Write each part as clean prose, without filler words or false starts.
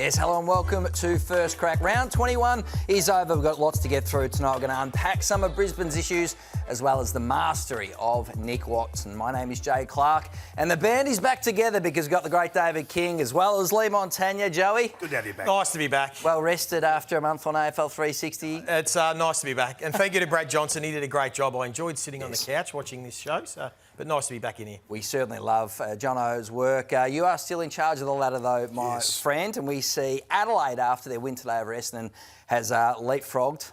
Yes, hello and welcome to First Crack. Round 21 is over. We've got lots to get through tonight. We're going to unpack some of Brisbane's issues as well as the mastery of Nick Watson. My name is Jay Clark and the band is back together because we've got the great David King as well as Leigh Montagna. Joey? Good to have you back. Nice to be back. Well rested after a month on AFL 360. It's nice to be back. And thank you to Brad Johnson. He did a great job. I enjoyed sitting on the couch watching this show. But nice to be back in here. We certainly love Jono's work. You are still in charge of the ladder, though, my friend, and we see Adelaide, after their win today over Essendon, has leapfrogged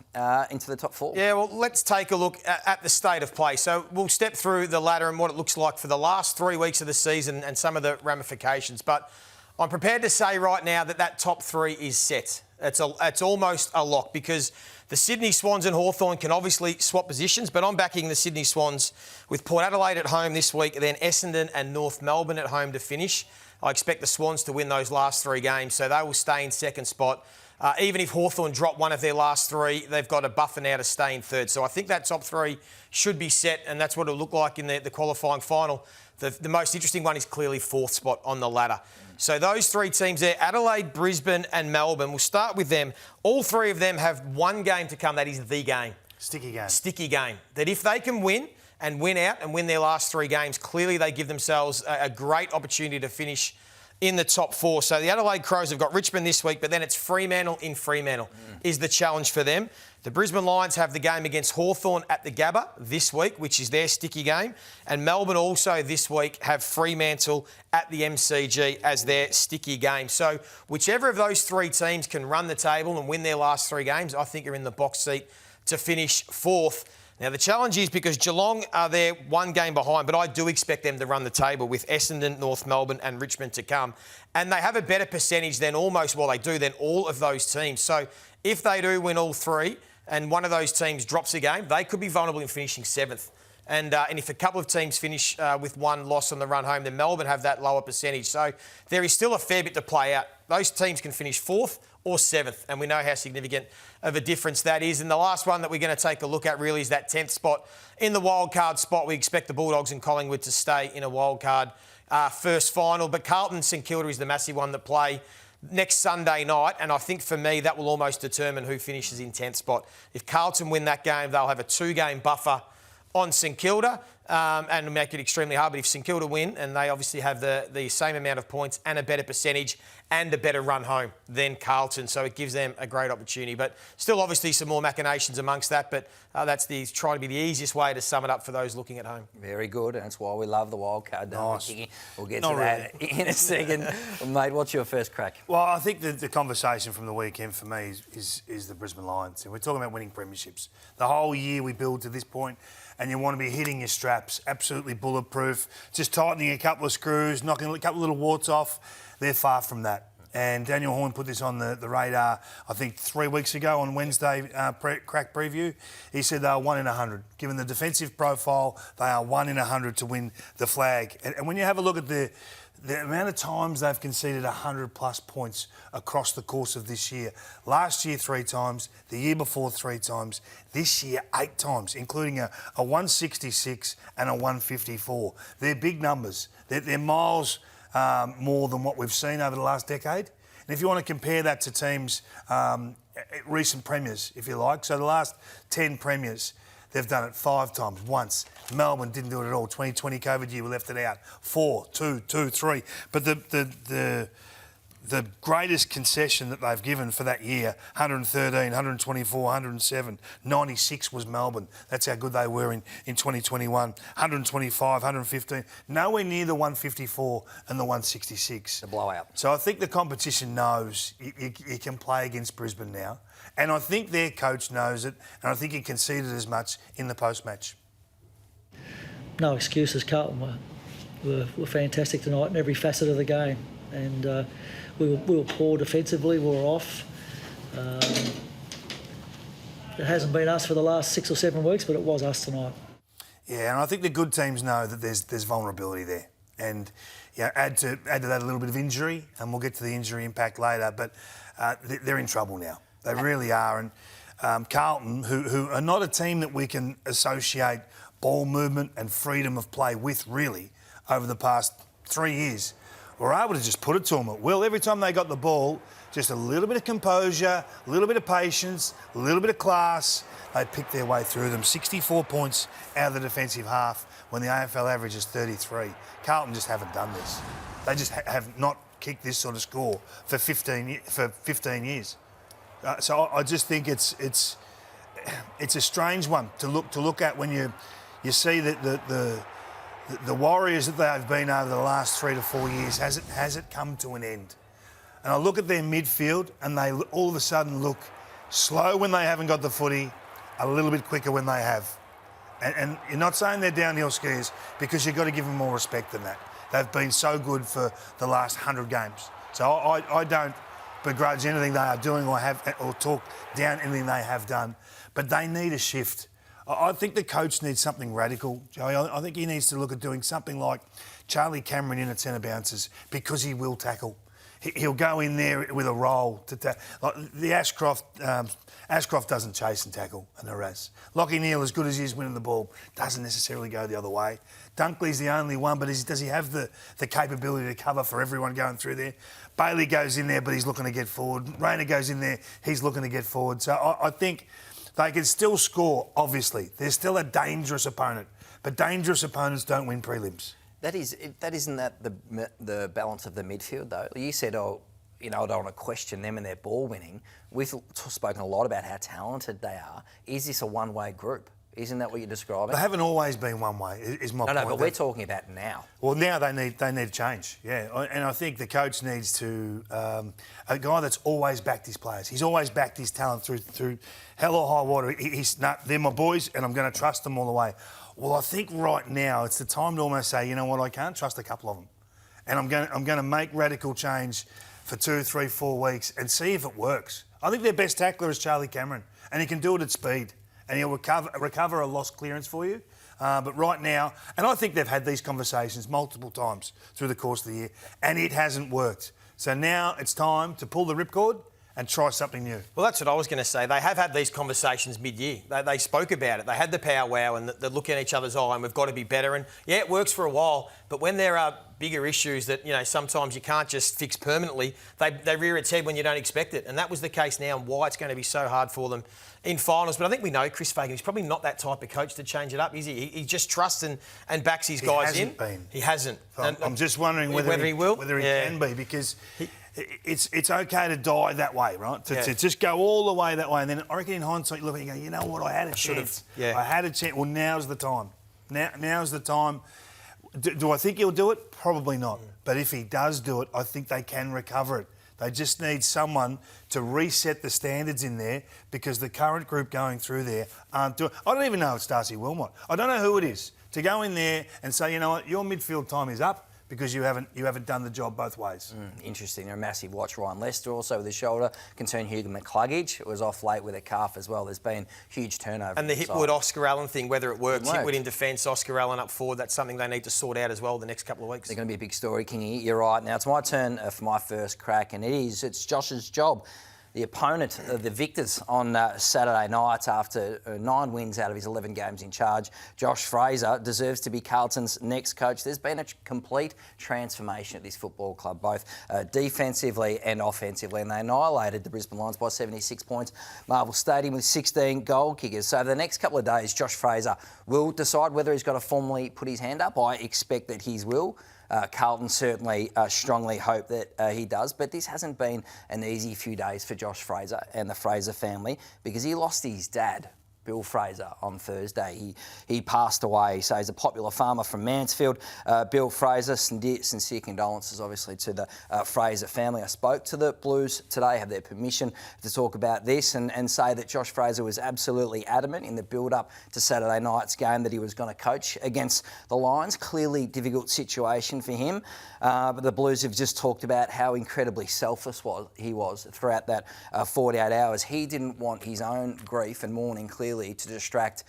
into the top four. Yeah, well, let's take a look at the state of play. So we'll step through the ladder and what it looks like for the last 3 weeks of the season and some of the ramifications. But I'm prepared to say right now that top three is set. It's almost a lock because the Sydney Swans and Hawthorn can obviously swap positions, but I'm backing the Sydney Swans with Port Adelaide at home this week, then Essendon and North Melbourne at home to finish. I expect the Swans to win those last three games, so they will stay in second spot. Even if Hawthorn drop one of their last three, they've got a buffer now to stay in third. So I think that top three should be set, and that's what it'll look like in the qualifying final. The most interesting one is clearly fourth spot on the ladder. So those three teams there, Adelaide, Brisbane and Melbourne, we'll start with them. All three of them have one game to come. That is the game. Sticky game. Sticky game. That if they can win and win out and win their last three games, clearly they give themselves a great opportunity to finish in the top four. So the Adelaide Crows have got Richmond this week, but then it's Fremantle in Fremantle is the challenge for them. The Brisbane Lions have the game against Hawthorn at the Gabba this week, which is their sticky game. And Melbourne also this week have Fremantle at the MCG as their sticky game. So whichever of those three teams can run the table and win their last three games, I think are in the box seat to finish fourth. Now, the challenge is because Geelong are there one game behind, but I do expect them to run the table with Essendon, North Melbourne and Richmond to come. And they have a better percentage than all of those teams. So if they do win all three and one of those teams drops a game, they could be vulnerable in finishing seventh. And if a couple of teams finish with one loss on the run home, then Melbourne have that lower percentage. So there is still a fair bit to play out. Those teams can finish fourth or seventh, and we know how significant of a difference that is. And the last one that we're going to take a look at really is that 10th spot. In the wildcard spot, we expect the Bulldogs and Collingwood to stay in a wildcard first final. But Carlton St Kilda is the massive one that play next Sunday night, and I think for me that will almost determine who finishes in 10th spot. If Carlton win that game, they'll have a 2-game buffer on St Kilda and make it extremely hard. But if St Kilda win, and they obviously have the same amount of points and a better percentage and a better run home than Carlton, so it gives them a great opportunity. But still obviously some more machinations amongst that, but that's trying to be the easiest way to sum it up for those looking at home. Very good, and that's why we love the wild card. Nice. We'll get to that in a second. Mate, what's your first crack? Well, I think the conversation from the weekend for me is the Brisbane Lions. And we're talking about winning premierships. The whole year we build to this point, and you want to be hitting your straps, absolutely bulletproof, just tightening a couple of screws, knocking a couple of little warts off. They're far from that. And Daniel Horn put this on the radar, I think, 3 weeks ago on Wednesday crack preview. He said they are 1 in 100. Given the defensive profile, they are 1 in 100 to win the flag. And when you have a look at the amount of times they've conceded 100-plus points across the course of this year. Last year, 3 times. The year before, 3 times. This year, 8 times, including a 166 and a 154. They're big numbers. They're miles more than what we've seen over the last decade. And if you want to compare that to teams, recent premiers, if you like, so the last 10 premiers, they've done it 5 times, once. Melbourne didn't do it at all. 2020 COVID year, we left it out. 4, 2, 3. But the greatest concession that they've given for that year, 113, 124, 107, 96 was Melbourne. That's how good they were in 2021. 125, 115, nowhere near the 154 and the 166. The blowout. So I think the competition knows you can play against Brisbane now. And I think their coach knows it, and I think he conceded as much in the post-match. No excuses. Carlton were fantastic tonight in every facet of the game. And we were poor defensively, we were off. It hasn't been us for the last 6 or 7 weeks, but it was us tonight. Yeah, and I think the good teams know that there's vulnerability there. And add to that a little bit of injury, and we'll get to the injury impact later, but they're in trouble now. They really are. And Carlton, who are not a team that we can associate ball movement and freedom of play with, really, over the past 3 years, were able to just put it to them at will. Every time they got the ball, just a little bit of composure, a little bit of patience, a little bit of class, they picked their way through them. 64 points out of the defensive half when the AFL average is 33. Carlton just haven't done this. They just have not kicked this sort of score for 15 years. So I just think it's a strange one to look at when you see that the Warriors that they've been over the last 3 to 4 years. Has it come to an end? And I look at their midfield and they all of a sudden look slow when they haven't got the footy, a little bit quicker when they have. And you're not saying they're downhill skiers, because you've got to give them more respect than that. They've been so good for the last 100 games. So I don't begrudge anything they are doing or talk down anything they have done. But they need a shift. I think the coach needs something radical, Joey. I think he needs to look at doing something like Charlie Cameron in at centre bounces, because he will tackle. He'll go in there with a roll to like the Ashcroft doesn't chase and tackle and harass. Lachie Neale, as good as he is winning the ball, doesn't necessarily go the other way. Dunkley's the only one, but does he have the capability to cover for everyone going through there? Bailey goes in there, but he's looking to get forward. Rayner goes in there, he's looking to get forward. So I think they can still score, obviously. They're still a dangerous opponent, but dangerous opponents don't win prelims. Isn't that the balance of the midfield, though? You said, I don't want to question them and their ball winning. We've spoken a lot about how talented they are. Is this a one-way group? Isn't that what you're describing? They haven't always been one way, is my point. No, but we're talking about now. Well, now they need change, yeah. And I think the coach needs to... a guy that's always backed his players. He's always backed his talent through hell or high water. They're my boys and I'm going to trust them all the way. Well, I think right now it's the time to almost say, you know what, I can't trust a couple of them. And I'm going to make radical change for 2, 3, 4 weeks and see if it works. I think their best tackler is Charlie Cameron, and he can do it at speed. And he'll recover a lost clearance for you. But right now, and I think they've had these conversations multiple times through the course of the year, and it hasn't worked. So now it's time to pull the ripcord and try something new. Well, that's what I was going to say. They have had these conversations mid-year. They spoke about it. They had the powwow and they're looking at each other's eye and we've got to be better. And, yeah, it works for a while, but when there are bigger issues that, sometimes you can't just fix permanently, they rear its head when you don't expect it. And that was the case now, and why it's going to be so hard for them in finals. But I think we know Chris Fagan, he's probably not that type of coach to change it up, is he? He just trusts and backs his guys in. He hasn't been. He hasn't. I'm just wondering whether he will. Whether he can be, because it's okay to die that way, right? To just go all the way that way. And then I reckon in hindsight, you look and you go, you know what, I had a chance. I had a chance. Well, now's the time. Now's the time. Do I think he'll do it? Probably not. But if he does do it, I think they can recover it. They just need someone to reset the standards in there, because the current group going through there aren't doing... I don't even know if it's Darcy Wilmot. I don't know who it is. To go in there and say, you know what, your midfield time is up, because you haven't done the job both ways. Interesting. They're a massive watch. Ryan Lester also with his shoulder concern. Hugo McCluggage was off late with a calf as well. There's been huge turnover. And the Hipwood Oscar Allen thing, whether it works, Hipwood in defence, Oscar Allen up forward, that's something they need to sort out as well the next couple of weeks. They're going to be a big story, Kingy. You're right. Now it's my turn for my first crack, and it's Josh's job. The opponent, the victors on Saturday night after 9 wins out of his 11 games in charge. Josh Fraser deserves to be Carlton's next coach. There's been a complete transformation at this football club, both defensively and offensively, and they annihilated the Brisbane Lions by 76 points. Marvel Stadium with 16 goal kickers. So the next couple of days, Josh Fraser will decide whether he's got to formally put his hand up. I expect that he will. Carlton certainly strongly hope that he does, but this hasn't been an easy few days for Josh Fraser and the Fraser family, because he lost his dad, Bill Fraser, on Thursday. He passed away. So he's a popular farmer from Mansfield. Bill Fraser, sincere condolences obviously to the Fraser family. I spoke to the Blues today, have their permission to talk about this, and say that Josh Fraser was absolutely adamant in the build-up to Saturday night's game that he was going to coach against the Lions. Clearly difficult situation for him. But the Blues have just talked about how incredibly selfless he was throughout that 48 hours. He didn't want his own grief and mourning clearly clearly to distract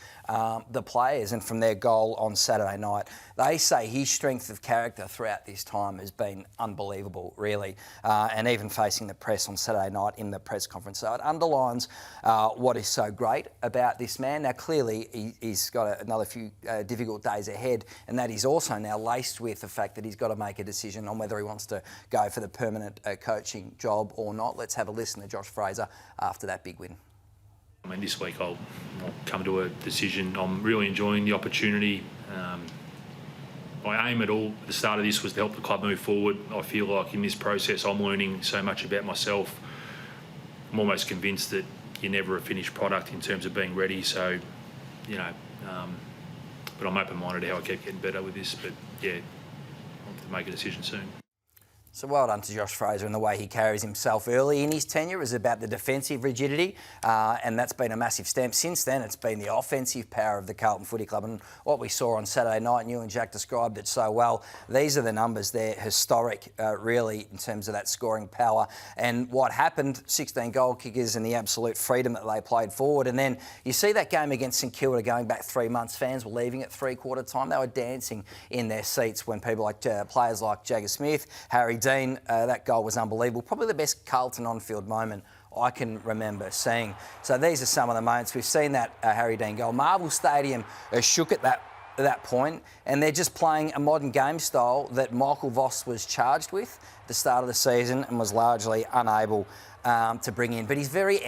the players, and from their goal on Saturday night. They say his strength of character throughout this time has been unbelievable, really, and even facing the press on Saturday night in the press conference. So it underlines what is so great about this man. Now, clearly, he's got another few difficult days ahead, and that is also now laced with the fact that he's got to make a decision on whether he wants to go for the permanent coaching job or not. Let's have a listen to Josh Fraser after that big win. I mean, this week I'll come to a decision. I'm really enjoying the opportunity. My aim at the start of this was to help the club move forward. I feel like in this process I'm learning so much about myself. I'm almost convinced that you're never a finished product in terms of being ready. So, but I'm open-minded how I keep getting better with this. But yeah, I'll have to make a decision soon. So well done to Josh Fraser and the way he carries himself early in his tenure. It was about the defensive rigidity, and that's been a massive stamp. Since then, it's been the offensive power of the Carlton Footy Club. And what we saw on Saturday night, and you and Jack described it so well, these are the numbers. They're historic, really, in terms of that scoring power. And what happened, 16 goal kickers and the absolute freedom that they played forward. And then you see that game against St Kilda going back 3 months. Fans were leaving at three-quarter time. They were dancing in their seats when people like players like Jagger Smith, Harry Dean, that goal was unbelievable. Probably the best Carlton on-field moment I can remember seeing. So these are some of the moments. We've seen that Harry Dean goal. Marvel Stadium shook at that point, and they're just playing a modern game style that Michael Voss was charged with at the start of the season and was largely unable to bring in. But he's very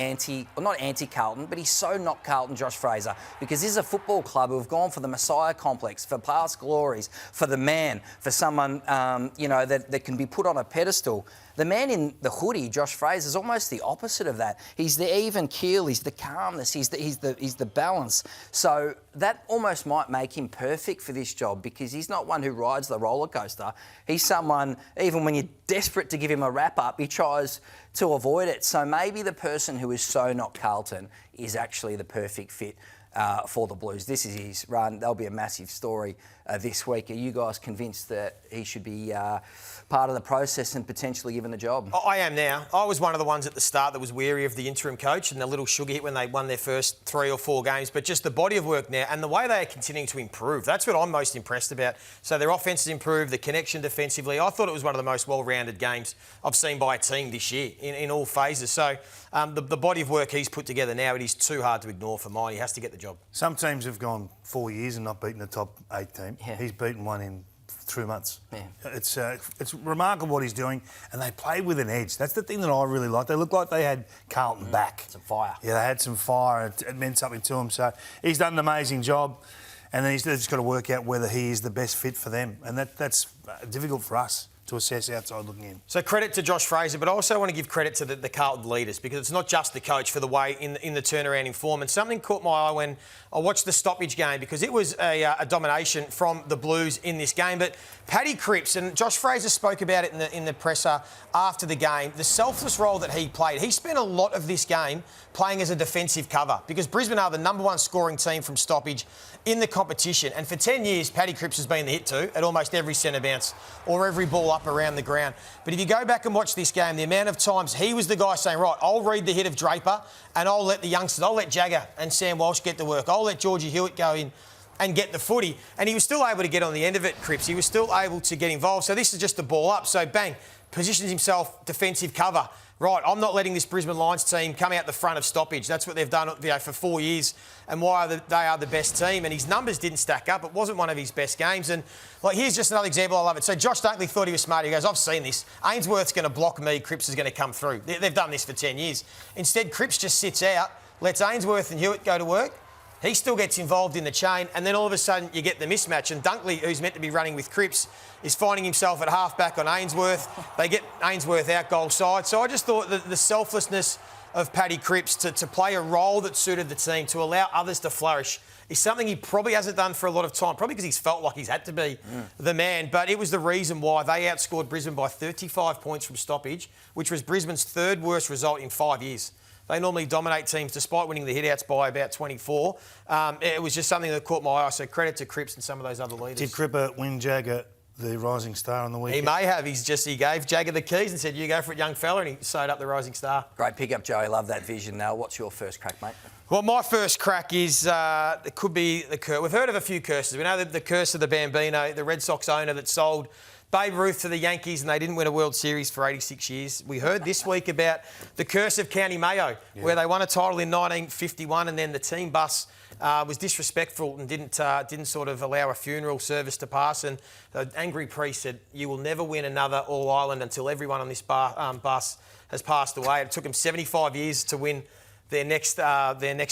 not anti-Carlton, but he's so not Carlton, Josh Fraser, because this is a football club who have gone for the Messiah complex, for past glories, for the man, for someone, that can be put on a pedestal. The man in the hoodie, Josh Fraser, is almost the opposite of that. He's the even keel, he's the calmness, he's the balance. So that almost might make him perfect for this job, because he's not one who rides the roller coaster. He's someone, even when you're desperate to give him a wrap-up, he tries to avoid it. So maybe the person who is so not Carlton is actually the perfect fit for the Blues. This is his run. There'll be a massive story this week. Are you guys convinced that he should be part of the process and potentially given the job? I am now. I was one of the ones at the start that was wary of the interim coach and the little sugar hit when they won their first 3 or 4 games, but just the body of work now and the way they are continuing to improve. That's what I'm most impressed about. So their offense has improved, the connection defensively. I thought it was one of the most well-rounded games I've seen by a team this year in all phases. So the body of work he's put together now, it is too hard to ignore for mine. He has to get the job. Some teams have gone 4 years and not beaten a top 8 team. Yeah. He's beaten one in 2 months. Yeah. It's remarkable what he's doing, and they play with an edge. That's the thing that I really like. They look like they had Carlton back. Some fire. Yeah, they had some fire. It meant something to him. So he's done an amazing job, and then he's just got to work out whether he is the best fit for them, and that's difficult for us to assess outside looking in. So credit to Josh Fraser, but I also want to give credit to the Carlton leaders, because it's not just the coach for the way in the turnaround in form. And something caught my eye when I watched the stoppage game, because it was a domination from the Blues in this game. But Paddy Cripps, and Josh Fraser spoke about it in the presser after the game, the selfless role that he played. He spent a lot of this game playing as a defensive cover, because Brisbane are the #1 scoring team from stoppage in the competition. And for 10 years, Paddy Cripps has been the hit to at almost every centre bounce or every ball up around the ground. But if you go back and watch this game, the amount of times he was the guy saying, right, I'll read the hit of Draper and I'll let the youngsters, I'll let Jagger and Sam Walsh get to work. I'll let Georgie Hewitt go in and get the footy. And he was still able to get on the end of it, Cripps. He was still able to get involved. So this is just the ball up. So bang, positions himself, defensive cover. Right, I'm not letting this Brisbane Lions team come out the front of stoppage. That's what they've done for 4 years, and why they are the best team. And his numbers didn't stack up. It wasn't one of his best games. And here's just another example. I love it. So Josh Dunkley thought he was smart. He goes, I've seen this. Ainsworth's going to block me. Cripps is going to come through. They've done this for 10 years. Instead, Cripps just sits out, lets Ainsworth and Hewitt go to work. He still gets involved in the chain, and then all of a sudden you get the mismatch. And Dunkley, who's meant to be running with Cripps, is finding himself at half-back on Ainsworth. They get Ainsworth out goal side. So I just thought that the selflessness of Paddy Cripps to play a role that suited the team, to allow others to flourish, is something he probably hasn't done for a lot of time, probably because he's felt like he's had to be the man. But it was the reason why they outscored Brisbane by 35 points from stoppage, which was Brisbane's 3rd worst result in 5 years. They normally dominate teams despite winning the hitouts by about 24. It was just something that caught my eye, so credit to Cripps and some of those other leaders. Did Cripper win Jagger the Rising Star on the weekend? He may have. He gave Jagger the keys and said, you go for it, young fella, and he sewed up the Rising Star. Great pick-up, Joey. Love that vision. Now, what's your first crack, mate? Well, my first crack is it could be the curse. We've heard of a few curses. We know the curse of the Bambino, the Red Sox owner that sold Babe Ruth to the Yankees and they didn't win a World Series for 86 years. We heard this week about the curse of County Mayo, where they won a title in 1951 and then the team bus was disrespectful and didn't sort of allow a funeral service to pass. And the angry priest said, "You will never win another All Ireland until everyone on this bus has passed away." It took them 75 years to win their next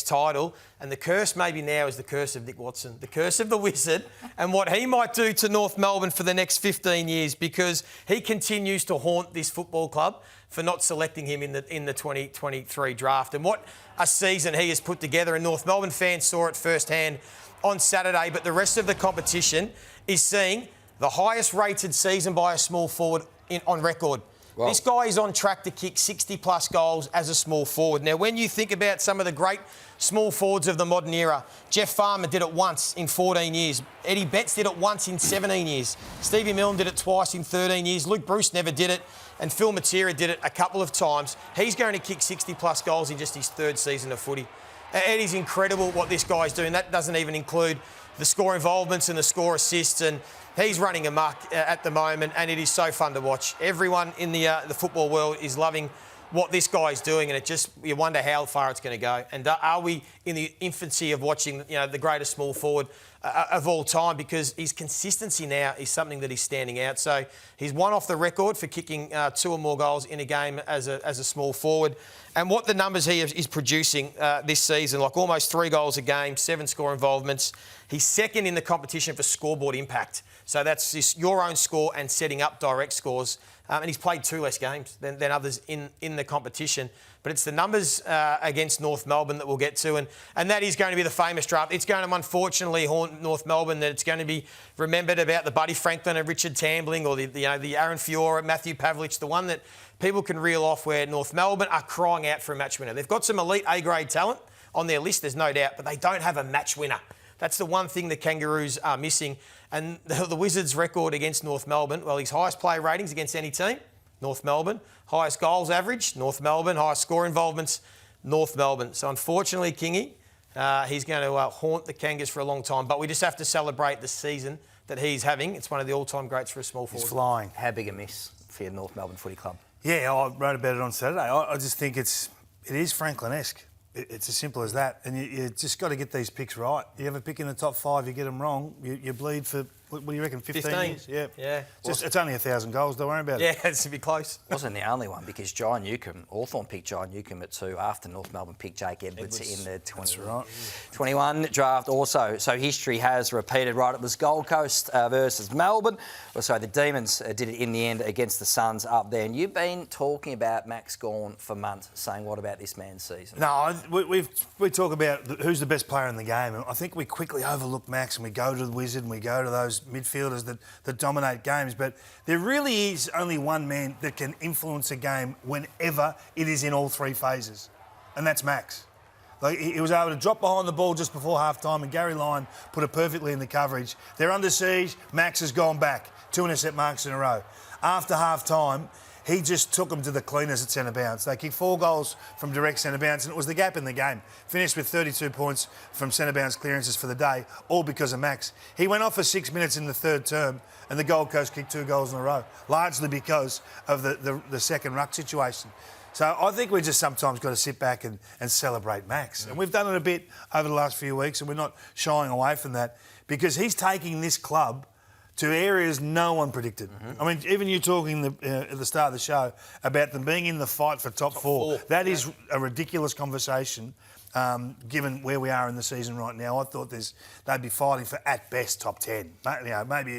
title, and the curse maybe now is the curse of Nick Watson, the curse of the Wizard, and what he might do to North Melbourne for the next 15 years, because he continues to haunt this football club for not selecting him in the 2023 draft. And what a season he has put together, and North Melbourne fans saw it firsthand on Saturday, but the rest of the competition is seeing the highest rated season by a small forward on record. Wow. This guy is on track to kick 60-plus goals as a small forward. Now, when you think about some of the great small forwards of the modern era, Jeff Farmer did it once in 14 years. Eddie Betts did it once in 17 years. Stevie Milne did it twice in 13 years. Luke Bruce never did it. And Phil Matera did it a couple of times. He's going to kick 60-plus goals in just his third season of footy. It is incredible what this guy's doing. That doesn't even include the score involvements and the score assists, and he's running amok at the moment, and it is so fun to watch. Everyone in the football world is loving what this guy's doing, and you wonder how far it's going to go. And are we in the infancy of watching the greatest small forward of all time? Because his consistency now is something that is standing out. So he's one off the record for kicking 2 or more goals in a game as a small forward. And what the numbers he is producing this season, like almost 3 goals a game, 7 score involvements. He's second in the competition for scoreboard impact. So that's your own score and setting up direct scores. And he's played 2 less games than others in the competition. But it's the numbers against North Melbourne that we'll get to. And that is going to be the famous draft. It's going to unfortunately haunt North Melbourne, that it's going to be remembered about the Buddy Franklin and Richard Tambling, or the Aaron Fiora, Matthew Pavlich, the one that people can reel off where North Melbourne are crying out for a match winner. They've got some elite A-grade talent on their list, there's no doubt, but they don't have a match winner. That's the one thing the Kangaroos are missing. And the Wizards' record against North Melbourne, well, his highest player ratings against any team, North Melbourne. Highest goals average, North Melbourne. Highest score involvements, North Melbourne. So unfortunately, Kingy, he's going to haunt the Kangas for a long time. But we just have to celebrate the season that he's having. It's one of the all-time greats for a small forward. He's flying. How big a miss for your North Melbourne Footy Club? Yeah, I wrote about it on Saturday. I just think it is Franklin-esque. It's as simple as that. And you just got to get these picks right. You have a pick in the top 5, you get them wrong, you bleed for, what do you reckon, 15 years? Yeah. It's only 1,000 goals, don't worry about it. Yeah, it's to be close. Wasn't the only one, because John Newcombe, Hawthorn picked John Newcombe at 2 after North Melbourne picked Jake Edwards in the 21 draft also. So history has repeated, right? It was Gold Coast versus Melbourne. The Demons did it in the end against the Suns up there. And you've been talking about Max Gawn for months, saying, what about this man's season? No, we talk about who's the best player in the game. And I think we quickly overlook Max and we go to the Wizard and we go to those midfielders that dominate games. But there really is only one man that can influence a game whenever it is in all 3 phases, and that's Max. Like, he was able to drop behind the ball just before half-time, and Gary Lyon put it perfectly in the coverage. They're under siege. Max has gone back. 2 intercept marks in a row. After half-time, he just took them to the cleaners at centre bounce. They kicked 4 goals from direct centre bounce, and it was the gap in the game. Finished with 32 points from centre bounce clearances for the day, all because of Max. He went off for 6 minutes in the third term, and the Gold Coast kicked 2 goals in a row, largely because of the second ruck situation. So I think we just sometimes got to sit back and celebrate Max. And we've done it a bit over the last few weeks, and we're not shying away from that, because he's taking this club to areas no one predicted. I mean, even you talking at the start of the show about them being in the fight for top four. That is a ridiculous conversation, given where we are in the season right now. I thought they'd be fighting for, at best, top 10. Maybe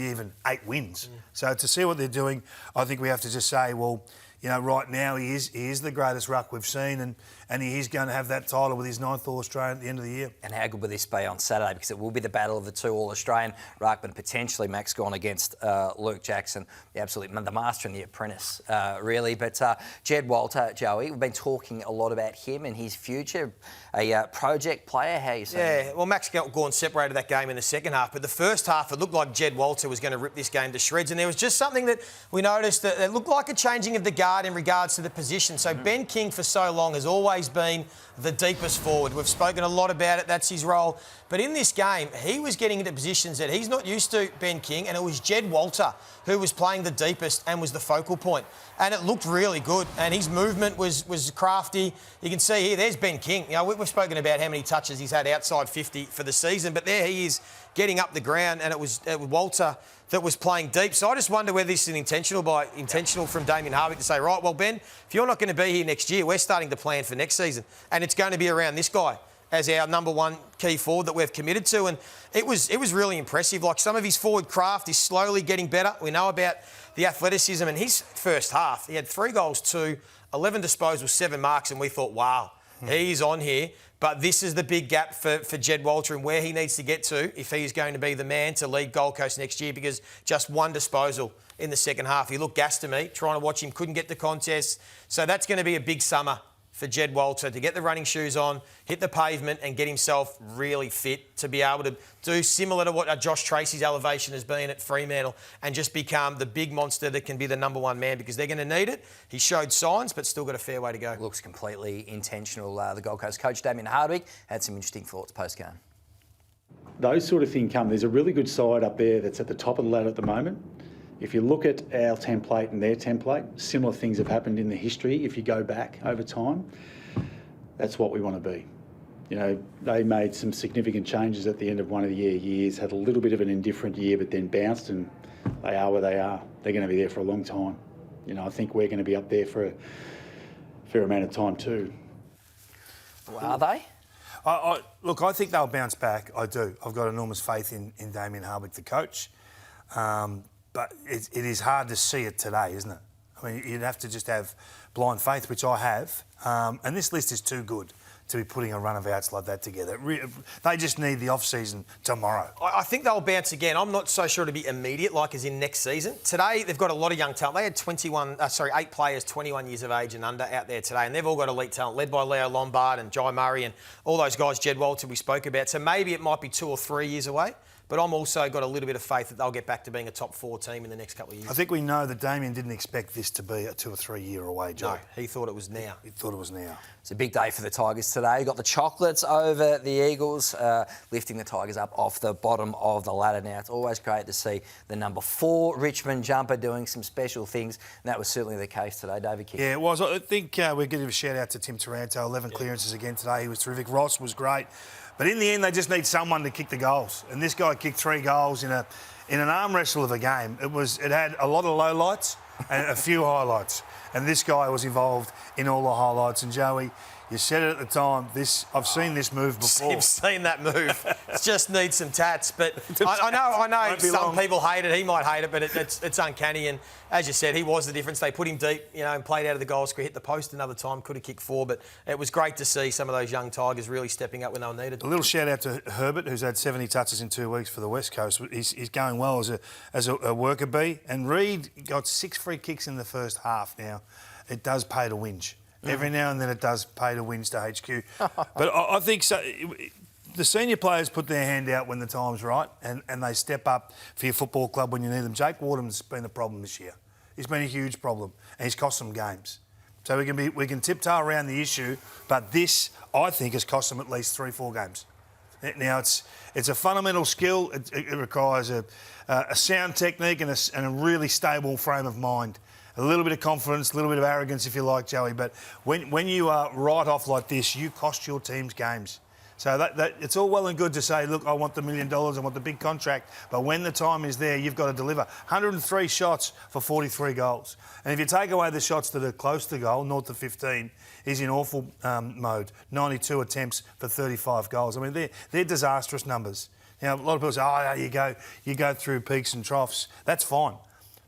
even 8 wins. So to see what they're doing, I think we have to just say, well, right now he is the greatest ruck we've seen, and he is going to have that title with his 9th All-Australian at the end of the year. And how good will this be on Saturday? Because it will be the battle of the 2 All-Australian ruckmen, potentially Max Gawn against Luke Jackson, the master and the apprentice, really. But Jed Walter, Joey, we've been talking a lot about him and his future, a project player. How are you saying? Yeah, well, Max Gawn separated that game in the second half, but the first half it looked like Jed Walter was going to rip this game to shreds, and there was just something that we noticed that it looked like a changing of the guard hard in regards to the position. So Ben King for so long has always been the deepest forward. We've spoken a lot about it. That's his role. But in this game, he was getting into positions that he's not used to, Ben King, and it was Jed Walter who was playing the deepest and was the focal point. And it looked really good. And his movement was crafty. You can see here, there's Ben King. You know, we've spoken about how many touches he's had outside 50 for the season, but there he is getting up the ground, and it was Walter that was playing deep. So I just wonder whether this is intentional from Damien Hardwick to say, right, well, Ben, if you're not going to be here next year, we're starting to plan for next season. And it's going to be around this guy as our number one key forward that we've committed to. And it was really impressive. Like, some of his forward craft is slowly getting better. We know about the athleticism. And his first half, he had 3 goals, 2, 11 disposals, 7 marks. And we thought, wow, he's on here. But this is the big gap for Jed Walter and where he needs to get to if he's going to be the man to lead Gold Coast next year, because just 1 disposal in the second half. He looked gassed to me, trying to watch him, couldn't get the contest. So that's going to be a big summer for Jed Walter to get the running shoes on, hit the pavement and get himself really fit to be able to do similar to what Josh Tracy's elevation has been at Fremantle and just become the big monster that can be the number one man, because they're going to need it. He showed signs, but still got a fair way to go. Looks completely intentional. The Gold Coast coach, Damien Hardwick, had some interesting thoughts post-game. Those sort of things come. There's a really good side up there that's at the top of the ladder at the moment. If you look at our template and their template, similar things have happened in the history. If you go back over time, that's what we want to be. You know, they made some significant changes at the end of one of the years, had a little bit of an indifferent year, but then bounced, and they are where they are. They're going to be there for a long time. You know, I think we're going to be up there for a fair amount of time too. Well, are they? Look, I think they'll bounce back. I do. I've got enormous faith in Damien Hardwick, the coach. But it is hard to see it today, isn't it? I mean, you'd have to just have blind faith, which I have. And this list is too good to be putting a run of outs like that together. They just need the off-season tomorrow. I think they'll bounce again. I'm not so sure to be immediate, like as in next season. Today, they've got a lot of young talent. They had 8 players, 21 years of age and under out there today, and they've all got elite talent, led by Leo Lombard and Jai Murray and all those guys, Jed Walter we spoke about. So maybe it might be 2 or 3 years away. But I'm also got a little bit of faith that they'll get back to being a top 4 team in the next couple of years. I think we know that Damien didn't expect this to be a 2 or 3 year away job. No, he thought it was now. He thought it was now. It's a big day for the Tigers today. You've got the chocolates over the Eagles, lifting the Tigers up off the bottom of the ladder now. It's always great to see the number 4 Richmond jumper doing some special things, and that was certainly the case today, David King. Yeah, it was. I think we're giving a shout out to Tim Taranto. 11 clearances again today. He was terrific. Ross was great. But in the end, they just need someone to kick the goals. And this guy kicked 3 goals in an arm wrestle of a game. It had a lot of lowlights and a few highlights. And this guy was involved in all the highlights. And Joey, you said it at the time, I've seen this move before. You've seen that move. It just needs some tats. But I know some people hate it. He might hate it, but it's uncanny. And as you said, he was the difference. They put him deep, and played out of the goal square, hit the post another time, could have kicked 4. But it was great to see some of those young Tigers really stepping up when they were needed. A little shout out to Herbert, who's had 70 touches in 2 weeks for the West Coast. He's going well as a worker bee. And Reid got 6 free kicks in the first half now. It does pay to whinge. Every now and then it does pay to whinge to HQ. But I think so. The senior players put their hand out when the time's right and they step up for your football club when you need them. Jake Wardham's been a problem this year. He's been a huge problem and he's cost them games. So we can tiptoe around the issue, but this, I think, has cost them at least 3-4 games. Now, it's a fundamental skill. It requires a sound technique and a really stable frame of mind. A little bit of confidence, a little bit of arrogance, if you like, Joey. But when you are right off like this, you cost your teams games. So that it's all well and good to say, look, I want the $1 million, I want the big contract. But when the time is there, you've got to deliver. 103 shots for 43 goals. And if you take away the shots that are close to goal, north of 15, he's in awful mode. 92 attempts for 35 goals. I mean, they're disastrous numbers. Now, a lot of people say, you go through peaks and troughs. That's fine.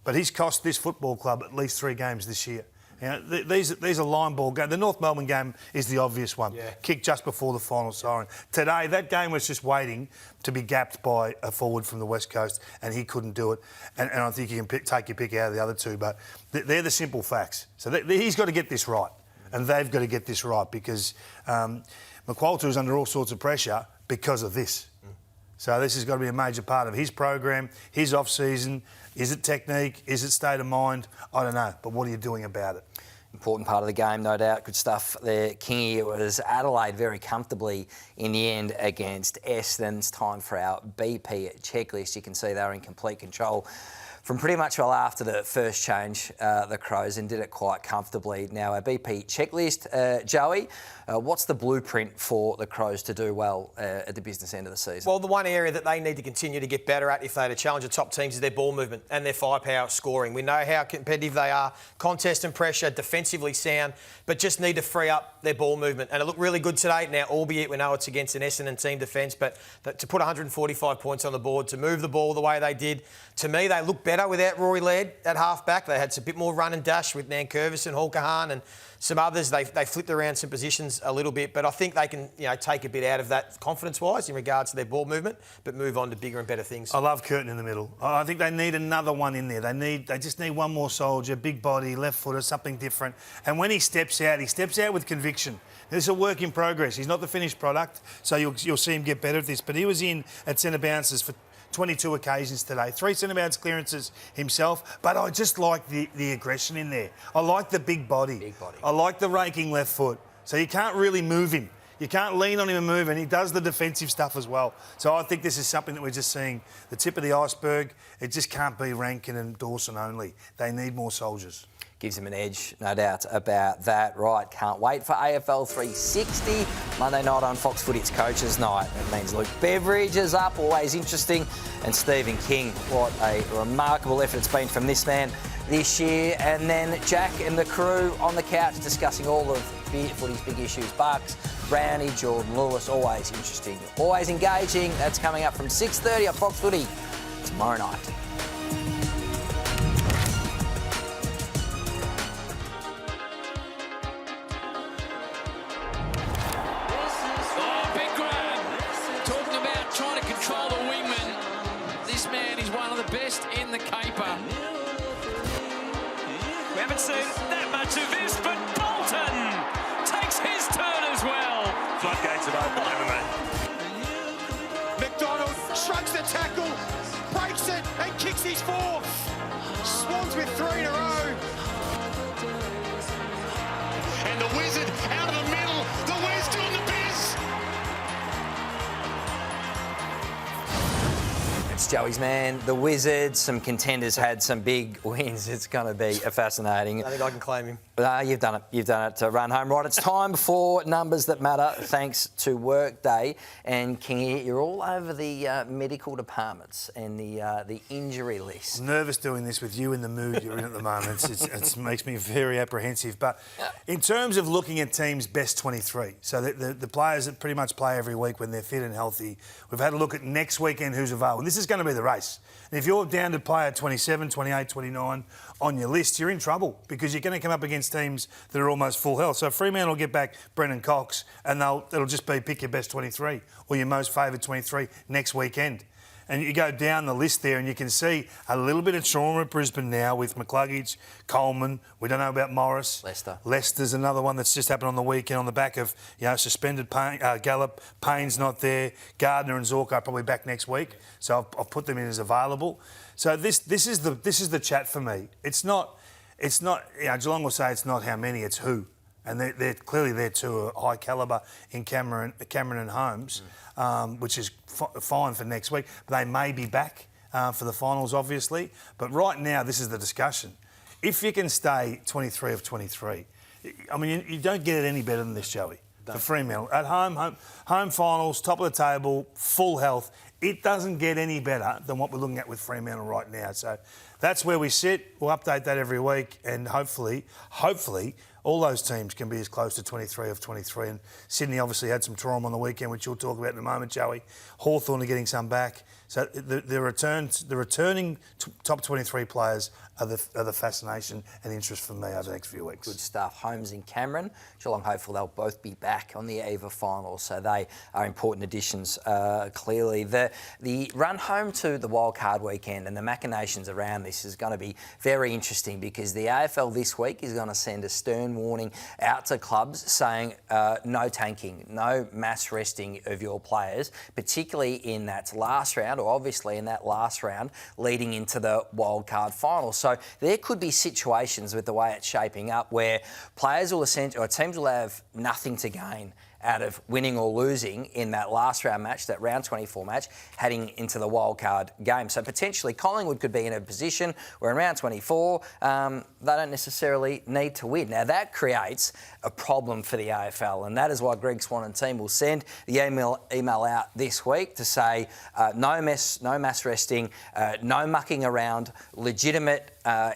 But he's cost this football club at least 3 games this year. These are line ball games. The North Melbourne game is the obvious one. Yeah. Kicked just before the final siren. Today, that game was just waiting to be gapped by a forward from the West Coast, and he couldn't do it. And I think you can take your pick out of the other 2, but they're the simple facts. So he's got to get this right, and they've got to get this right because McQualter is under all sorts of pressure because of this. So this has got to be a major part of his program, his off-season. Is it technique? Is it state of mind? I don't know. But what are you doing about it? Important part of the game, no doubt. Good stuff there, Kingy. It was Adelaide very comfortably in the end against Essendon. It's time for our BP checklist. You can see they're in complete control from pretty much well after the first change, the Crows, and did it quite comfortably. Now, our BP checklist, Joey, what's the blueprint for the Crows to do well at the business end of the season? Well, the one area that they need to continue to get better at if they're to challenge the top teams is their ball movement and their firepower scoring. We know how competitive they are, contest and pressure, defensively sound, but just need to free up their ball movement. And it looked really good today. Now, albeit we know it's against an Essendon team defence, but to put 145 points on the board, to move the ball the way they did, to me, they look better without Rory Laird at half-back. They had a bit more run and dash with Nankervis and Hawker-Hahn and some others. They flipped around some positions a little bit, but I think they can take a bit out of that confidence-wise in regards to their ball movement, but move on to bigger and better things. I love Curtin in the middle. I think they need another one in there. They just need one more soldier, big body, left footer, something different. And when he steps out with conviction. This is a work in progress. He's not the finished product, so you'll see him get better at this. But he was in at centre bounces for 22 occasions today, 3 centre bounce clearances himself, but I just like the aggression in there. I like the big body. Big body. I like the raking left foot. So you can't really move him. You can't lean on him and move, and he does the defensive stuff as well. So I think this is something that we're just seeing the tip of the iceberg. It just can't be Rankin and Dawson only. They need more soldiers. Gives them an edge, no doubt about that. Right, can't wait for AFL 360. Monday night on Fox Footy, it's Coaches Night. It means Luke Beveridge is up, always interesting. And Stephen King, what a remarkable effort it's been from this man this year. And then Jack and the crew on the couch discussing all of Footy's big issues. Bucks, Brownie, Jordan Lewis, always interesting, always engaging. That's coming up from 6:30 on Fox Footy tomorrow night. Best in the caper. We haven't seen that much of this, but Bolton takes his turn as well. Floodgates have opened, haven't they? McDonald shrugs the tackle, breaks it and kicks his fourth. Swans with 3 in a row. And the Wizard out of the middle. The Wiz doing the biz. It's Joey's man, the Wizards. Some contenders had some big wins. It's going to be fascinating. I think I can claim him. You've done it. You've done it to run home. Right, it's time for Numbers That Matter, thanks to Workday. And Kingy, you're all over the medical departments and the injury list. I'm nervous doing this with you in the mood you're in at the moment. It makes me very apprehensive. But in terms of looking at teams' best 23, so the players that pretty much play every week when they're fit and healthy, we've had a look at next weekend who's available. And this is going to be the race. And if you're down to player 27, 28, 29 on your list, you're in trouble because you're going to come up against teams that are almost full health. So Fremantle will get back Brennan Cox and it'll just be pick your best 23 or your most favoured 23 next weekend. And you go down the list there and you can see a little bit of trauma at Brisbane now with McCluggage, Coleman. We don't know about Morris. Leicester's another one that's just happened on the weekend on the back of suspended Gallup. Payne's not there. Gardner and Zorko are probably back next week. So I've put them in as available. So this is the chat for me. It's not. Geelong will say it's not how many, it's who. And they're clearly there too, a high calibre in Cameron and Holmes, which is fine for next week. But they may be back for the finals, obviously. But right now, this is the discussion. If you can stay 23 of 23, I mean, you don't get it any better than this, Joey. For Fremantle. At home finals, top of the table, full health. It doesn't get any better than what we're looking at with Fremantle right now. So that's where we sit. We'll update that every week. And hopefully, all those teams can be as close to 23 of 23. And Sydney obviously had some trauma on the weekend, which you'll talk about in a moment, Joey. Hawthorn are getting some back. So the returning top 23 players are the fascination and interest for me over the next few weeks. Good stuff. Holmes and Cameron. Geelong hopeful they'll both be back on the eve of finals. So they are important additions, clearly. The the run home to the wildcard weekend and the machinations around this is going to be very interesting because the AFL this week is going to send a stern warning out to clubs saying no tanking, no mass resting of your players, particularly in that last round, or obviously in that last round leading into the wildcard final. So there could be situations with the way it's shaping up where players will essentially, or teams will have nothing to gain out of winning or losing in that last round match, that round 24 match, heading into the wildcard game. So potentially Collingwood could be in a position where in round 24, they don't necessarily need to win. Now that creates a problem for the AFL, and that is why Greg Swan and team will send the email out this week to say no mass resting, no mucking around, legitimate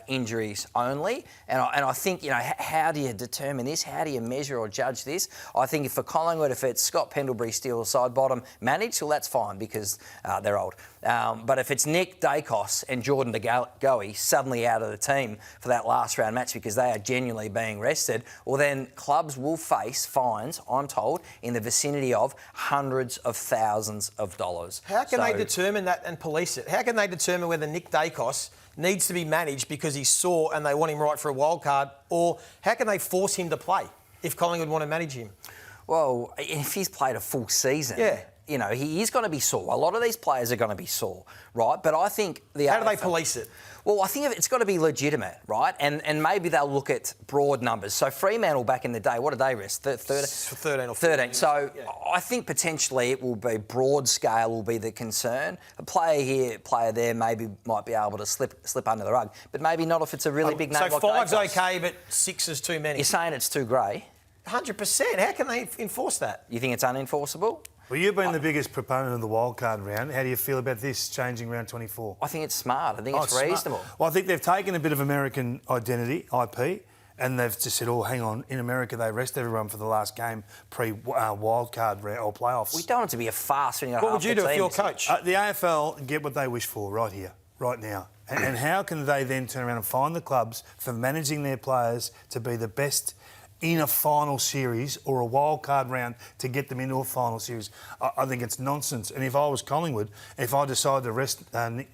injuries only. And I think, how do you determine this? How do you measure or judge this? I think if for Collingwood, if it's Scott Pendlebury, Steele, side bottom managed, well, that's fine because they're old. But if it's Nick Dacos and Jordan De Goey suddenly out of the team for that last round match because they are genuinely being rested, well then clubs will face fines, I'm told, in the vicinity of hundreds of thousands of dollars. How can they determine that and police it? How can they determine whether Nick Dacos needs to be managed because he's sore and they want him right for a wild card, or how can they force him to play if Collingwood want to manage him? Well, if he's played a full season, yeah, he is going to be sore. A lot of these players are going to be sore, right? But I think how do they police it? Well, I think it's got to be legitimate, right? And maybe they'll look at broad numbers. So Fremantle back in the day, what did they rest? 13 or 13. So yeah. I think potentially it will be broad scale will be the concern. A player here, player there, maybe might be able to slip under the rug, but maybe not if it's a really big name. So like 5's okay, but 6 is too many. You're saying it's too grey? 100%. How can they enforce that? You think it's unenforceable? Well, you've been the biggest proponent of the wildcard round. How do you feel about this changing round 24? I think it's smart. I think it's reasonable. Smart. Well, I think they've taken a bit of American identity, IP, and they've just said, hang on, in America they rest everyone for the last game pre-wildcard or playoffs. We don't want it to be a fast. What would you do if you're coach? The AFL get what they wish for right here, right now. And how can they then turn around and find the clubs for managing their players to be the best in a final series or a wild card round to get them into a final series? I think it's nonsense. And if I was Collingwood, if I decided to rest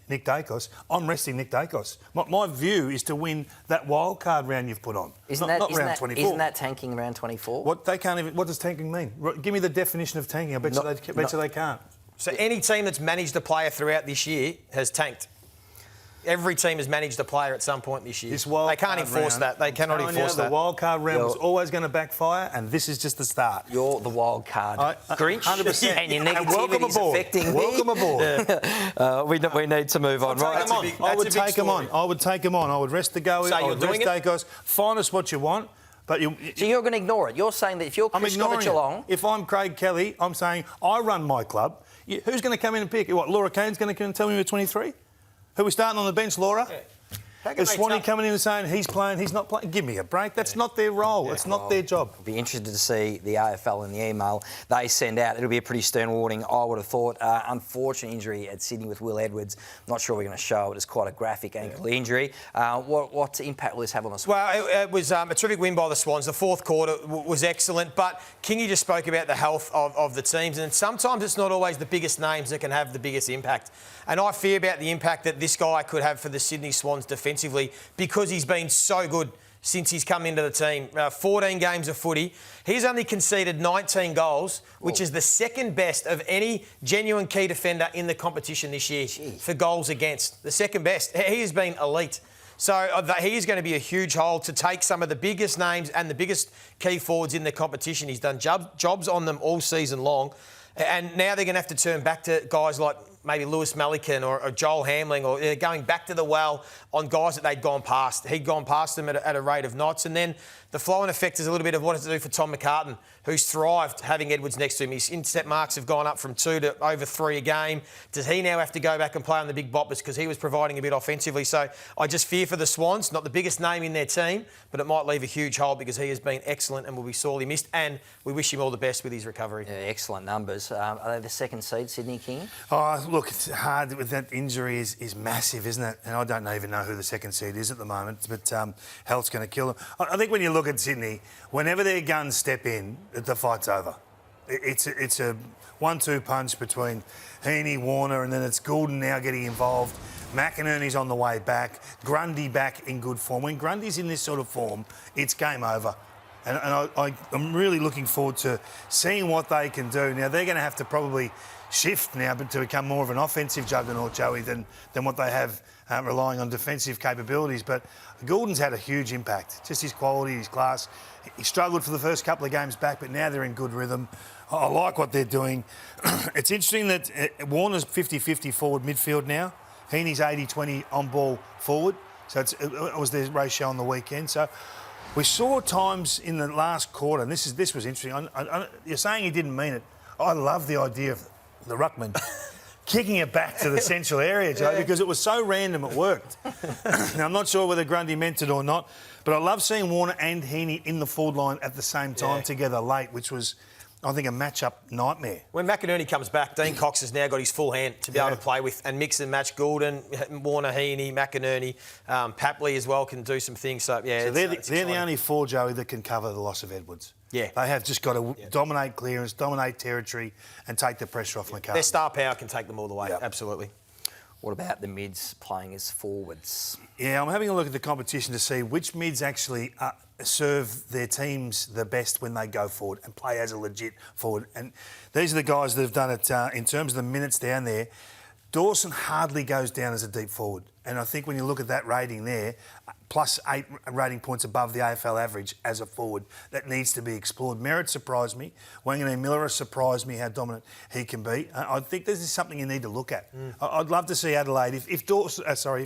Nick Dacos, I'm resting Nick Dacos. My view is to win that wild card round you've put on. Not round 24. Isn't that tanking round 24? What does tanking mean? Give me the definition of tanking. I bet you they can't. So any team that's managed a player throughout this year has tanked. Every team has managed a player at some point this year. They can't enforce that. They cannot enforce that. The wild card round was always going to backfire, and this is just the start. You're the wild card Grinch, 100%. And your negativity is affecting me. Welcome aboard. We need to move on. Right? I would take them on. I would take them on. I would rest the Goey. I would rest Dacos. Find us what you want. But so you're going to ignore it. You're saying that if you're Chris Scott at Geelong... If I'm Craig Kelly, I'm saying I run my club. Who's going to come in and pick? What, Laura Kane's going to come and tell me we're 23? Who are we starting on the bench, Laura? Yeah. Is Swanee coming in and saying he's playing, he's not playing? Give me a break. That's not their role. It's not their job. I'll be interested to see the AFL in the email they send out. It'll be a pretty stern warning, I would have thought. Unfortunate injury at Sydney with Will Edwards. Not sure we're going to show it. It's quite a graphic ankle injury. What impact will this have on the Swans? Well, it was a terrific win by the Swans. The fourth quarter was excellent, but Kingy just spoke about the health of the teams, and sometimes it's not always the biggest names that can have the biggest impact. And I fear about the impact that this guy could have for the Sydney Swans defensively because he's been so good since he's come into the team. 14 games of footy. He's only conceded 19 goals, which is the second best of any genuine key defender in the competition this year for goals against. The second best. He has been elite. So he is going to be a huge hole to take some of the biggest names and the biggest key forwards in the competition. He's done jobs on them all season long. And now they're going to have to turn back to guys like maybe Lewis Malikan or Joel Hamling, or going back to the well on guys that they'd gone past. He'd gone past them at a rate of knots. And then the flow-on effect is a little bit of what it has to do for Tom McCartan, who's thrived having Edwards next to him. His intercept marks have gone up from 2 to over 3 a game. Does he now have to go back and play on the big boppers because he was providing a bit offensively? So I just fear for the Swans, not the biggest name in their team, but it might leave a huge hole because he has been excellent and will be sorely missed. And we wish him all the best with his recovery. Yeah, excellent numbers. Are they the second seed, Sydney King? Oh, look, it's hard. With that injury is massive, isn't it? And I don't even know who the second seed is at the moment, but health's going to kill them. I think when you look at Sydney, whenever their guns step in, the fight's over. it's a 1-2 punch between Heaney, Warner, and then it's Goulden now getting involved. McInerney's on the way back. Grundy back in good form. When Grundy's in this sort of form, it's game over. And I'm really looking forward to seeing what they can do. Now, they're going to have to probably shift now to become more of an offensive juggernaut, Joey, than what they have relying on defensive capabilities. But Goulden's had a huge impact. Just his quality, his class. He struggled for the first couple of games back, but now they're in good rhythm. I like what they're doing. It's interesting that Warner's 50-50 forward midfield now. Heaney's 80-20 on ball forward. So it was their ratio on the weekend. So we saw times in the last quarter, and this was interesting. You're saying he didn't mean it. I love the idea of the ruckman kicking it back to the central area, Joe, because it was so random it worked. Now, I'm not sure whether Grundy meant it or not, but I love seeing Warner and Heaney in the forward line at the same time together late, which was, I think, a match-up nightmare. When McInerney comes back, Dean Cox has now got his full hand to be able to play with and mix and match Goulden, Warner, Heaney, McInerney, Papley as well can do some things. So, yeah, so they're the only four, Joey, that can cover the loss of Edwards. Yeah. They have just got to dominate clearance, dominate territory and take the pressure off McCarthy. Their star power can take them all the way, absolutely. What about the mids playing as forwards? Yeah, I'm having a look at the competition to see which mids actually serve their teams the best when they go forward and play as a legit forward. And these are the guys that have done it in terms of the minutes down there. Dawson hardly goes down as a deep forward. And I think when you look at that rating there, +8 rating points above the AFL average as a forward, that needs to be explored. Merritt surprised me. Wanganeen Miller has surprised me how dominant he can be. I think this is something you need to look at. I'd love to see Adelaide, if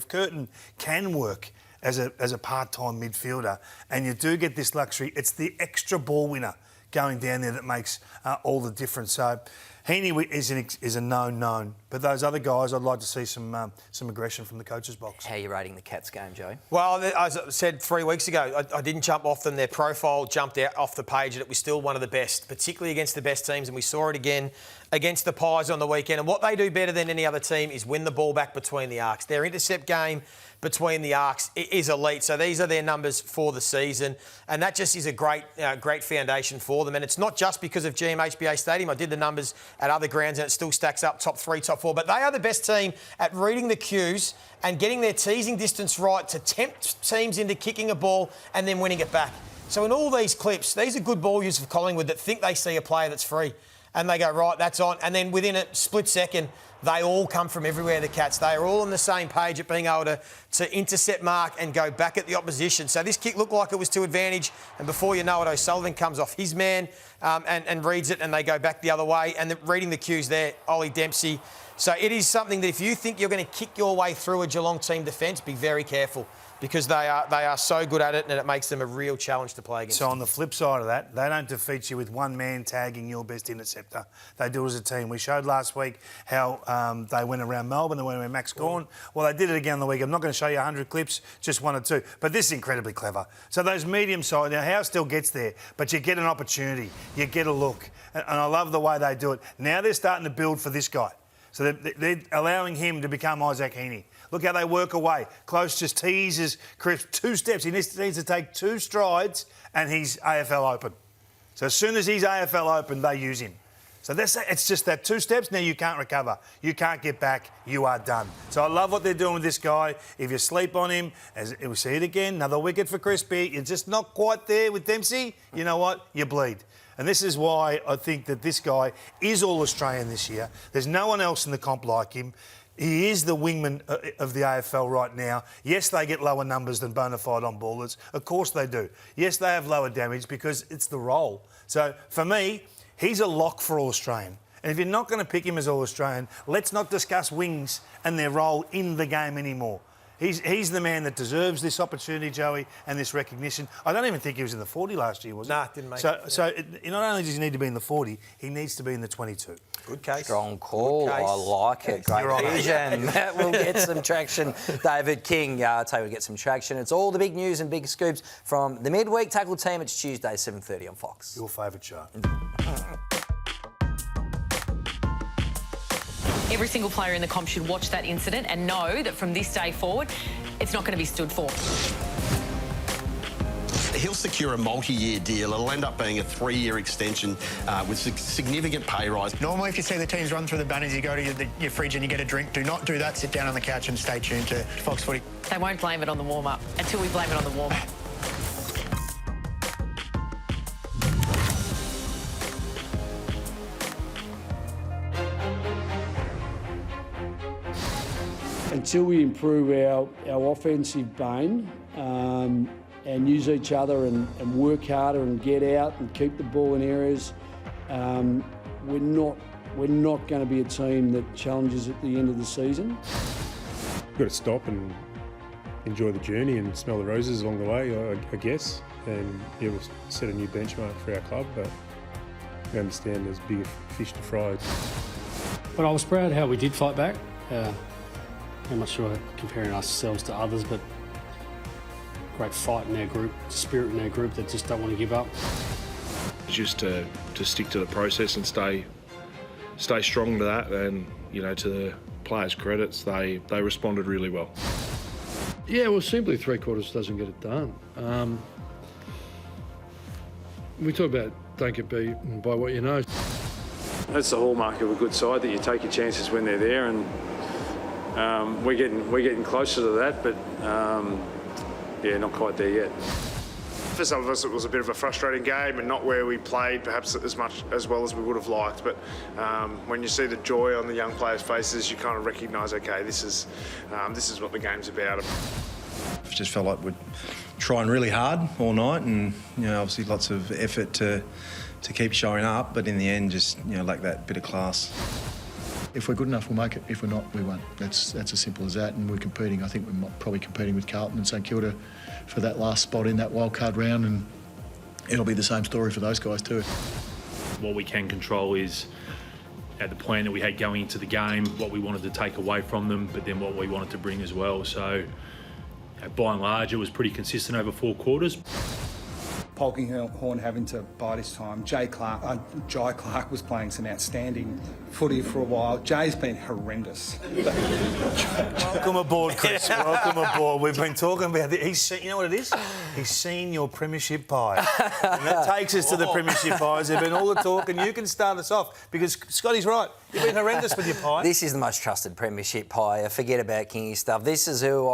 Curtin can work as a part-time midfielder, and you do get this luxury, it's the extra ball winner going down there that makes all the difference. So Heaney is a known, but those other guys, I'd like to see some aggression from the coach's box. How are you rating the Cats game, Joe? Well, as I said 3 weeks ago, I didn't jump off them. Their profile jumped out off the page and it was still one of the best, particularly against the best teams, and we saw it again against the Pies on the weekend. And what they do better than any other team is win the ball back between the arcs. Their intercept game between the arcs is elite. So these are their numbers for the season. And that just is a great foundation for them. And it's not just because of GMHBA Stadium. I did the numbers at other grounds and it still stacks up top 3, top 4. But they are the best team at reading the cues and getting their teasing distance right to tempt teams into kicking a ball and then winning it back. So in all these clips, these are good ball users for Collingwood that think they see a player that's free. And they go, right, that's on. And then within a split second, they all come from everywhere, the Cats. They are all on the same page at being able to intercept mark and go back at the opposition. So this kick looked like it was to advantage. And before you know it, O'Sullivan comes off his man and reads it and they go back the other way. And reading the cues there, Ollie Dempsey. So it is something that if you think you're going to kick your way through a Geelong team defence, be very careful. Because they are so good at it and it makes them a real challenge to play against. So on the flip side of that, they don't defeat you with one man tagging your best interceptor. They do it as a team. We showed last week how they went around Melbourne, they went around Max Gawn. Well, they did it again on the week. I'm not going to show you 100 clips, just 1 or 2. But this is incredibly clever. So those medium side, now Howe still gets there, but you get an opportunity, you get a look. And I love the way they do it. Now they're starting to build for this guy. So they're allowing him to become Isaac Heaney. Look how they work away. Close just teases Cripps 2 steps. He needs to take 2 strides and he's AFL open. So as soon as he's AFL open, they use him. So it's just that 2 steps, now you can't recover. You can't get back, you are done. So I love what they're doing with this guy. If you sleep on him, as we see it again, another wicket for Crispy. You're just not quite there with Dempsey. You know what? You bleed. And this is why I think that this guy is All-Australian this year. There's no one else in the comp like him. He is the wingman of the AFL right now. Yes, they get lower numbers than bona fide on ballers. Of course they do. Yes, they have lower damage because it's the role. So for me, he's a lock for All-Australian. And if you're not going to pick him as All-Australian, let's not discuss wings and their role in the game anymore. He's the man that deserves this opportunity, Joey, and this recognition. I don't even think he was in the 40 last year, was he? Nah, didn't make it. So not only does he need to be in the 40, he needs to be in the 22. Good case. Strong call. Good case. I like it. Great vision. That will get some traction. David King, I'll tell you, we'll get some traction. It's all the big news and big scoops from the midweek tackle team. It's Tuesday, 7:30 on Fox. Your favourite show. Every single player in the comp should watch that incident and know that from this day forward, it's not going to be stood for. he'll secure a multi-year deal. It'll end up being a 3-year extension with significant pay rise. Normally, if you see the teams run through the banners, you go to your fridge and you get a drink. Do not do that. Sit down on the couch and stay tuned to Fox Footy. They won't blame it on the warm-up until we blame it on the warm-up. Until we improve our offensive bane and use each other and work harder and get out and keep the ball in areas, we're not going to be a team that challenges at the end of the season. We've got to stop and enjoy the journey and smell the roses along the way, I guess. And it will set a new benchmark for our club, but we understand there's bigger fish to fry. But I was proud how we did fight back. I'm not sure comparing ourselves to others, but great fight in our group, spirit in our group that just don't want to give up. Just to stick to the process and stay strong to that, and to the players' credits, they responded really well. Yeah, well, simply 3/4 doesn't get it done. We talk about don't get beaten by what you know. That's the hallmark of a good side, that you take your chances when they're there, and we're getting closer to that, but yeah, not quite there yet. For some of us, it was a bit of a frustrating game and not where we played perhaps as well as we would have liked. But when you see the joy on the young players' faces, you kind of recognise, okay, this is what the game's about. I just felt like we're trying really hard all night, and obviously lots of effort to keep showing up, but in the end, just lack that bit of class. If we're good enough, we'll make it. If we're not, we won't. That's as simple as that. And we're competing. I think we're probably competing with Carlton and St Kilda for that last spot in that wildcard round, and it'll be the same story for those guys too. What we can control is the plan that we had going into the game, what we wanted to take away from them, but then what we wanted to bring as well. So, by and large, it was pretty consistent over 4 quarters. Polkinghorn having to bide his time. Jai Clark was playing some outstanding footy for a while. Jay's been horrendous. Welcome aboard, Chris. Welcome aboard. We've been talking about it. You know what it is? He's seen your Premiership pie. And that takes us to the Premiership pies. There's been all the talk, and you can start us off, because Scotty's right. You've been horrendous with your pie. This is the most trusted Premiership pie. Forget about Kingy stuff. This is how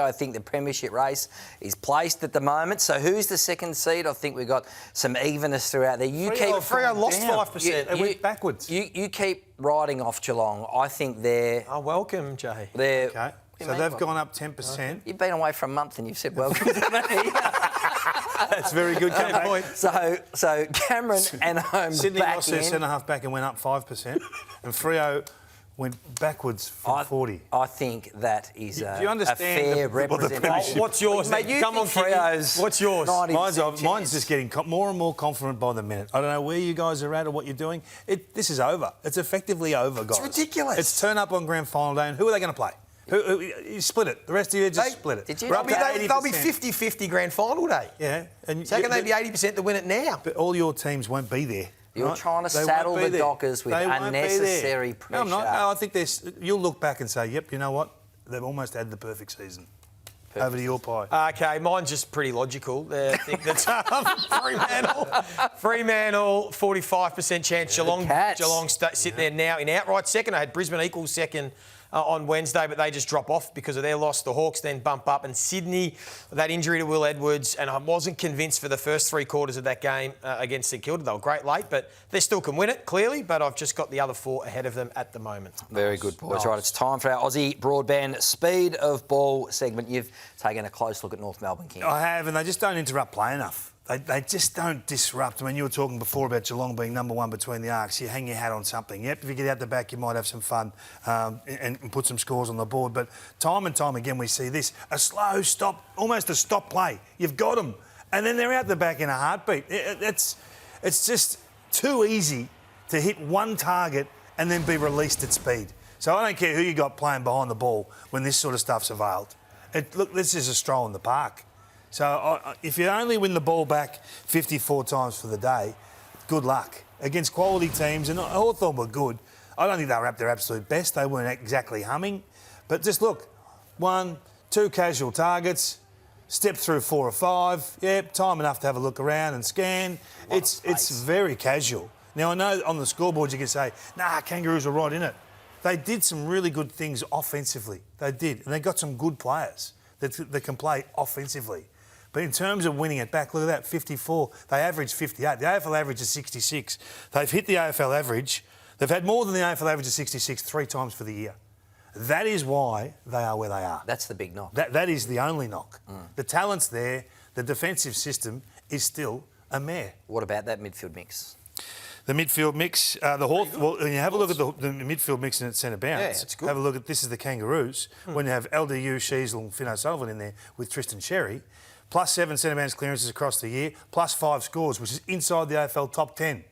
I think the Premiership race is placed at the moment. So who's the second seed? I think we've got some evenness throughout there. Freo lost 5%. They went backwards. You keep riding off Geelong. I think they're... Oh, welcome, Jay. They're... Okay. So they've gone up 10%. Okay. You've been away for a month and you've said welcome to me. That's very good. So Cameron and home Sydney back lost their centre-half back and went up 5%. And Freo went backwards from 40. I think that is a fair representation. What's yours? Mate, come on, Freo's. What's yours? Mine's just getting more and more confident by the minute. I don't know where you guys are at or what you're doing. This is over. It's effectively over, guys. It's ridiculous. It's turn up on grand final day, and who are they going to play? You split it. The rest of you just split it. They'll be 50-50 grand final day. Yeah. And so how can they be 80% to win it now? But all your teams won't be there. You're trying to saddle the Dockers with unnecessary pressure. No, I'm not. No, I think you'll look back and say, yep, you know what? They've almost had the perfect season. Perfect. Over to your pie. OK, mine's just pretty logical. I think that's Fremantle, 45% chance. Geelong sitting there now in outright second. I had Brisbane equal second on Wednesday, but they just drop off because of their loss. The Hawks then bump up, and Sydney, that injury to Will Edwards, and I wasn't convinced for the first 3 quarters of that game against St Kilda. They were great late, but they still can win it, clearly, but I've just got the other 4 ahead of them at the moment. Very good, boys. Right, it's time for our Aussie Broadband Speed of Ball segment. You've taken a close look at North Melbourne, King. I have, and they just don't interrupt play enough. They just don't disrupt. I mean, you were talking before about Geelong being number 1 between the arcs. You hang your hat on something. Yep, if you get out the back, you might have some fun and put some scores on the board. But time and time again, we see this. A slow stop, almost a stop play. You've got them. And then they're out the back in a heartbeat. It's just too easy to hit one target and then be released at speed. So I don't care who you got playing behind the ball when this sort of stuff's availed. Look, this is a stroll in the park. So if you only win the ball back 54 times for the day, good luck. Against quality teams, and Hawthorn were good. I don't think they were at their absolute best. They weren't exactly humming. But just look, 1, 2 casual targets, step through 4 or 5. Yep, time enough to have a look around and scan. It's very casual. Now, I know on the scoreboard you can say, nah, Kangaroos are right in it. They did some really good things offensively. They did. And they got some good players that can play offensively. But in terms of winning it back, look at that, 54. They averaged 58. The AFL average is 66. They've hit the AFL average. They've had more than the AFL average of 66 3 times for the year. That is why they are where they are. That's the big knock. That is the only knock. The talent's there. The defensive system is still a mare. What about that midfield mix? The midfield mix, well, when you have a look at the midfield mix in its centre bounce, Yeah, it's good. have a look at this is the Kangaroos. When you have LDU, Sheasel and Finn O'Sullivan in there with Tristan Sherry, +7 centre bounce clearances across the year, +5 scores, which is inside the AFL top 10.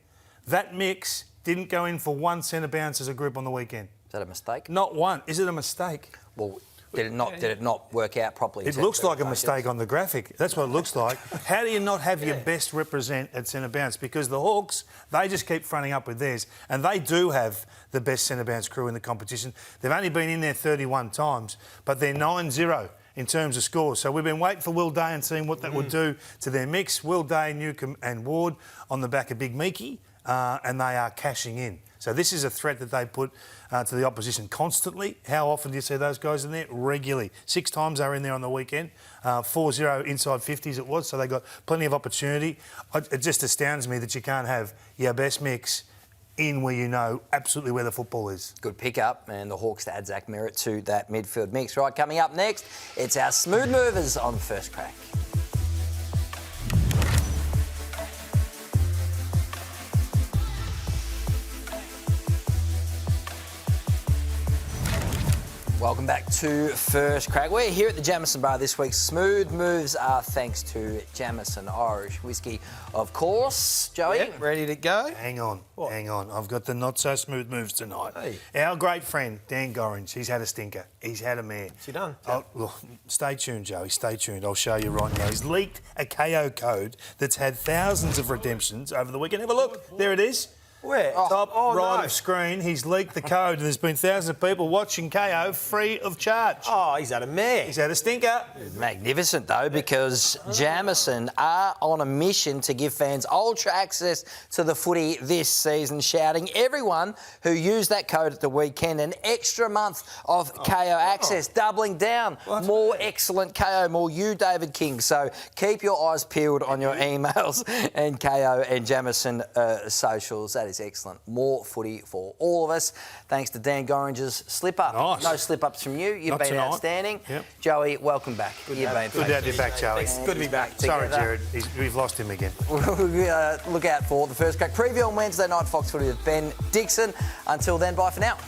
That mix didn't go in for 1 centre bounce as a group on the weekend. Is that a mistake? Not one. Is it a mistake? Well, did it not work out properly? It looks like a mistake on the graphic. That's what it looks like. How do you not have your best represent at centre bounce? Because the Hawks, they just keep fronting up with theirs. And they do have the best centre bounce crew in the competition. They've only been in there 31 times, but they're 9-0 in terms of scores. So we've been waiting for Will Day and seeing what that would do to their mix. Will Day, Newcombe and Ward on the back of Big Meekie, and they are cashing in. So this is a threat that they put to the opposition constantly. How often do you see those guys in there? Regularly. 6 times they were in there on the weekend. 4-0 inside 50s it was, so they got plenty of opportunity. It just astounds me that you can't have your best mix in where you know absolutely where the football is. Good pick-up, and the Hawks to add Zach Merritt to that midfield mix. Right, coming up next, it's our smooth movers on First Crack. Welcome back to First Crack. We're here at the Jamison Bar this week. Smooth moves are thanks to Jamison Irish Whiskey, of course. Joey? Yep, ready to go? Hang on. I've got the not-so-smooth moves tonight. Hey. Our great friend, Dan Gorringe, he's had a stinker. He's had a mare. What's he done? Look, stay tuned, Joey. Stay tuned. I'll show you right now. He's leaked a KO code that's had thousands of redemptions over the weekend. Have a look. There it is. Where? Top right of screen. He's leaked the code and there's been thousands of people watching KO free of charge. Oh, he's had a mare. He's had a stinker. Magnificent, though, because Jamison are on a mission to give fans ultra access to the footy this season, shouting everyone who used that code at the weekend an extra month of KO access, doubling down. More excellent KO, more you, David King. So keep your eyes peeled on your emails and KO and Jamison socials. That is excellent. More footy for all of us. Thanks to Dan Gorringe's slip-up. Nice. No slip-ups from you. You've Not been tonight. Outstanding. Yep. Joey, welcome back. Good to have you back, Joey. It's good to be back. Sorry, Jared. We've lost him again. Look out for the First Crack preview on Wednesday night, Fox Footy with Ben Dixon. Until then, bye for now.